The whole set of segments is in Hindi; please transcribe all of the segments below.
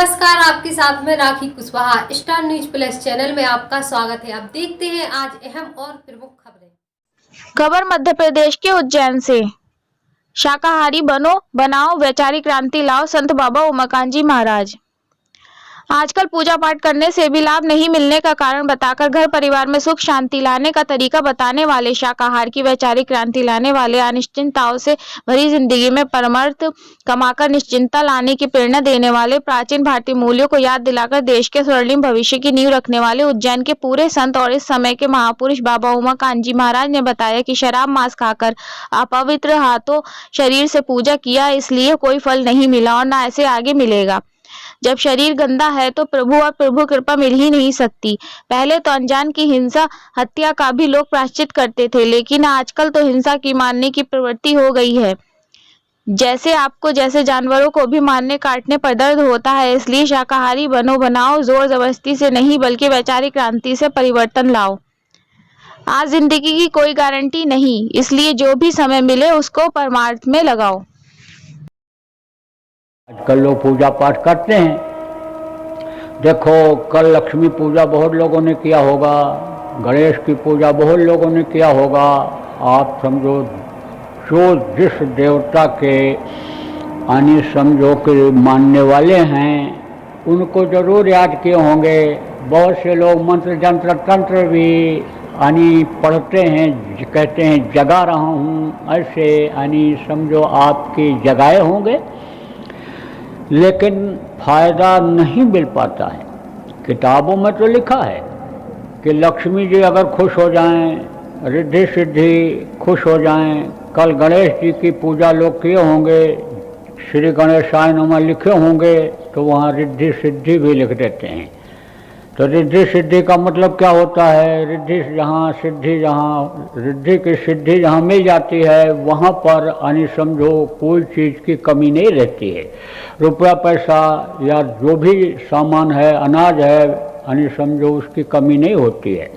नमस्कार, आपके साथ में Rakhi Kushwaha. Star News Plus channel में आपका स्वागत है। अब देखते हैं आज अहम और प्रमुख खबरें। खबर मध्य प्रदेश के उज्जैन से। शाकाहारी बनो, बनाओ, वैचारिक क्रांति लाओ, संत बाबा उमाकांत जी महाराज। आजकल पूजा पाठ करने से भी लाभ नहीं मिलने का कारण बताकर घर परिवार में सुख शांति लाने का तरीका बताने वाले, शाकाहार की वैचारिक क्रांति लाने वाले, अनिश्चितताओं से भरी जिंदगी में परमार्थ कमाकर निश्चिंतता लाने की प्रेरणा देने वाले, प्राचीन भारतीय मूल्यों को याद दिलाकर देश के स्वर्णिम भविष्य की नींव रखने वाले उज्जैन के पूरे संत और इस समय के महापुरुष बाबा उमाकांत जी महाराज ने बताया कि शराब मांस खाकर अपवित्र हाथों शरीर से पूजा किया, इसलिए कोई फल नहीं मिला और न ऐसे आगे मिलेगा। जब शरीर गंदा है तो प्रभु और प्रभु कृपा मिल ही नहीं सकती। पहले तो अनजान की हिंसा हत्या का भी लोग प्रायश्चित करते थे, लेकिन आजकल तो हिंसा की मारने की प्रवृत्ति हो गई है। जैसे जानवरों को भी मारने काटने पर दर्द होता है, इसलिए शाकाहारी बनो, बनाओ, जोर जबरदस्ती से नहीं बल्कि वैचारिक क्रांति से परिवर्तन लाओ। आज जिंदगी की कोई गारंटी नहीं, इसलिए जो भी समय मिले उसको परमार्थ में लगाओ। आजकल लोग पूजा पाठ करते हैं। देखो, कल लक्ष्मी पूजा बहुत लोगों ने किया होगा, गणेश की पूजा बहुत लोगों ने किया होगा। आप समझो, जो जिस देवता के यानी समझो कि मानने वाले हैं उनको जरूर याद किए होंगे। बहुत से लोग मंत्र जंत्र तंत्र भी यानी पढ़ते हैं, कहते हैं जगा रहा हूँ, ऐसे यानी समझो आपकी जगाए होंगे, लेकिन फायदा नहीं मिल पाता है। किताबों में तो लिखा है कि लक्ष्मी जी अगर खुश हो जाएं, रिद्धि सिद्धि खुश हो जाएं। कल गणेश जी की पूजा लोग किए होंगे, श्री गणेशाय नमः लिखे होंगे, तो वहाँ रिद्धि सिद्धि भी लिख देते हैं। तो रिद्धि सिद्धि का मतलब क्या होता है? रिद्धि जहाँ सिद्धि, जहाँ रिद्धि की सिद्धि जहाँ मिल जाती है वहाँ पर यानी समझो कोई चीज़ की कमी नहीं रहती है। रुपया पैसा या जो भी सामान है, अनाज है, यानी समझो उसकी कमी नहीं होती है।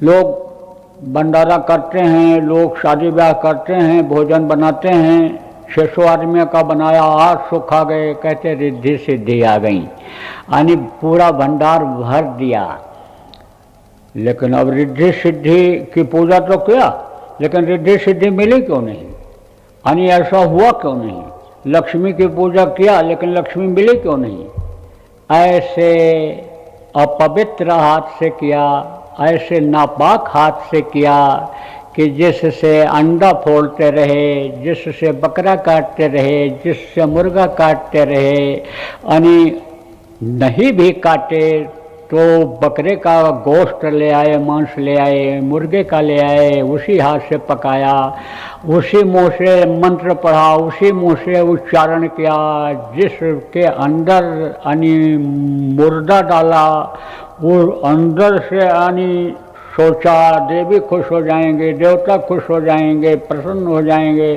लोग भंडारा करते हैं, लोग शादी ब्याह करते हैं, भोजन बनाते हैं। 600 आदमियों का बनाया, 800 खा गए, कहते रिद्धि सिद्धि आ गई, यानी पूरा भंडार भर दिया। लेकिन अब रिद्धि सिद्धि की पूजा तो किया, लेकिन रिद्धि सिद्धि मिली क्यों नहीं? यानी ऐसा हुआ क्यों नहीं? लक्ष्मी की पूजा किया, लेकिन लक्ष्मी मिली क्यों नहीं? ऐसे अपवित्र हाथ से किया, ऐसे नापाक हाथ से किया कि जिससे अंडा फोड़ते रहे, जिससे बकरा काटते रहे, जिससे मुर्गा काटते रहे, यानी नहीं भी काटे तो बकरे का गोश्त ले आए, मांस ले आए, मुर्गे का ले आए, उसी हाथ से पकाया, उसी मुँह से मंत्र पढ़ा, उसी मुँह से उच्चारण किया, जिसके अंदर यानी मुर्दा डाला, वो अंदर से यानी सोचा देवी खुश हो जाएंगे, देवता खुश हो जाएंगे, प्रसन्न हो जाएंगे,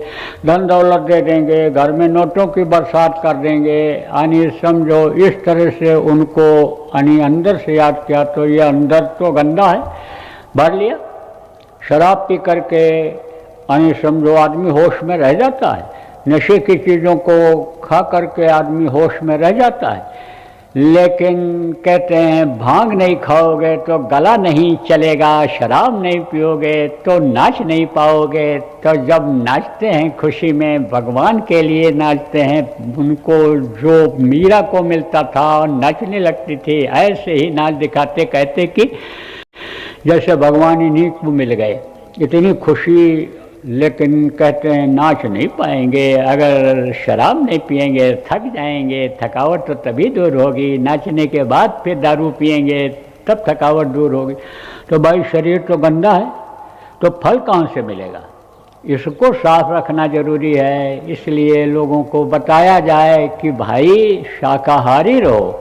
धन दौलत दे देंगे, घर में नोटों की बरसात कर देंगे, यानी समझो इस तरह से उनको यानी अंदर से याद किया। तो ये अंदर तो गंदा है, भर लिया। शराब पी करके यानी समझो आदमी होश में रह जाता है, नशे की चीज़ों को खा करके आदमी होश में रह जाता है। लेकिन कहते हैं भांग नहीं खाओगे तो गला नहीं चलेगा, शराब नहीं पियोगे तो नाच नहीं पाओगे। तो जब नाचते हैं खुशी में, भगवान के लिए नाचते हैं, उनको जो मीरा को मिलता था और नाचने लगती थी, ऐसे ही नाच दिखाते, कहते कि जैसे भगवान इन्हीं को मिल गए, इतनी खुशी। लेकिन कहते हैं नाच नहीं पाएंगे, अगर शराब नहीं पिएंगे थक जाएंगे, थकावट तो तभी दूर होगी, नाचने के बाद फिर दारू पिएंगे तब थकावट दूर होगी। तो भाई शरीर तो गंदा है, तो फल कहाँ से मिलेगा? इसको साफ रखना जरूरी है। इसलिए लोगों को बताया जाए कि भाई शाकाहारी रहो,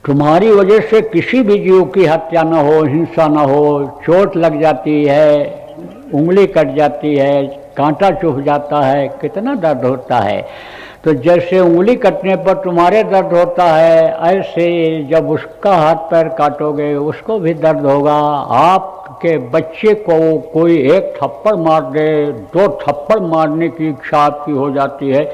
तुम्हारी वजह से किसी भी जीव की हत्या न हो, हिंसा न हो। चोट लग जाती है, उंगली कट जाती है, कांटा चुभ जाता है, कितना दर्द होता है। तो जैसे उंगली कटने पर तुम्हारे दर्द होता है, ऐसे जब उसका हाथ पैर काटोगे उसको भी दर्द होगा। आपके बच्चे को कोई एक थप्पड़ मार दे, 2 थप्पड़ मारने की इच्छा आपकी हो जाती है,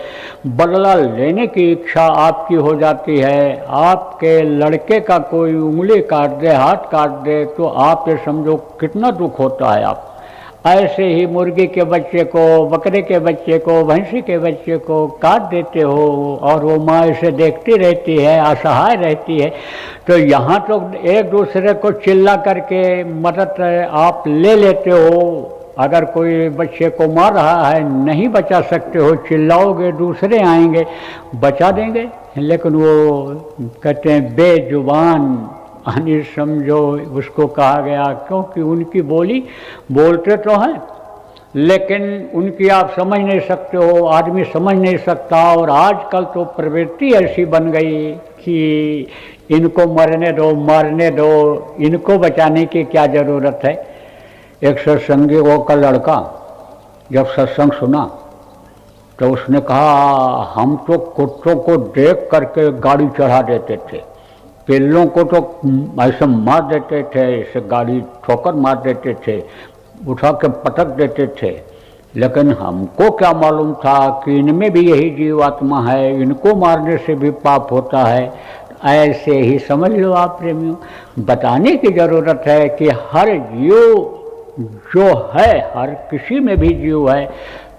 बदला लेने की इच्छा आपकी हो जाती है। आपके लड़के का कोई उंगली काट दे, हाथ काट दे, तो आप ये समझो कितना दुख होता है आप। ऐसे ही मुर्गी के बच्चे को, बकरे के बच्चे को, भैंसी के बच्चे को काट देते हो और वो माँ इसे देखती रहती है, असहाय रहती है। तो यहाँ तो एक दूसरे को चिल्ला करके मदद आप ले लेते हो। अगर कोई बच्चे को मार रहा है, नहीं बचा सकते हो, चिल्लाओगे, दूसरे आएंगे बचा देंगे। लेकिन वो कहते हैं बेजुबान यानी समझो उसको कहा गया, क्योंकि उनकी बोली बोलते तो हैं लेकिन उनकी आप समझ नहीं सकते हो, आदमी समझ नहीं सकता। और आजकल तो प्रवृत्ति ऐसी बन गई कि इनको मरने दो, मारने दो, इनको बचाने की क्या ज़रूरत है। एक सत्संगी का लड़का जब सत्संग सुना तो उसने कहा, हम तो कुत्तों को देख करके गाड़ी चढ़ा देते थे, पिल्लों को तो ऐसे मार देते थे, ऐसे गाड़ी ठोकर मार देते थे, उठा के पटक देते थे, लेकिन हमको क्या मालूम था कि इनमें भी यही जीवात्मा है, इनको मारने से भी पाप होता है। ऐसे ही समझ लो आप प्रेमियों, बताने की ज़रूरत है कि हर जीव जो है, हर किसी में भी जीव है,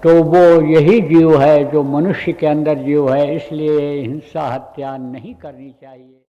तो वो यही जीव है जो मनुष्य के अंदर जीव है। इसलिए हिंसा हत्या नहीं करनी चाहिए।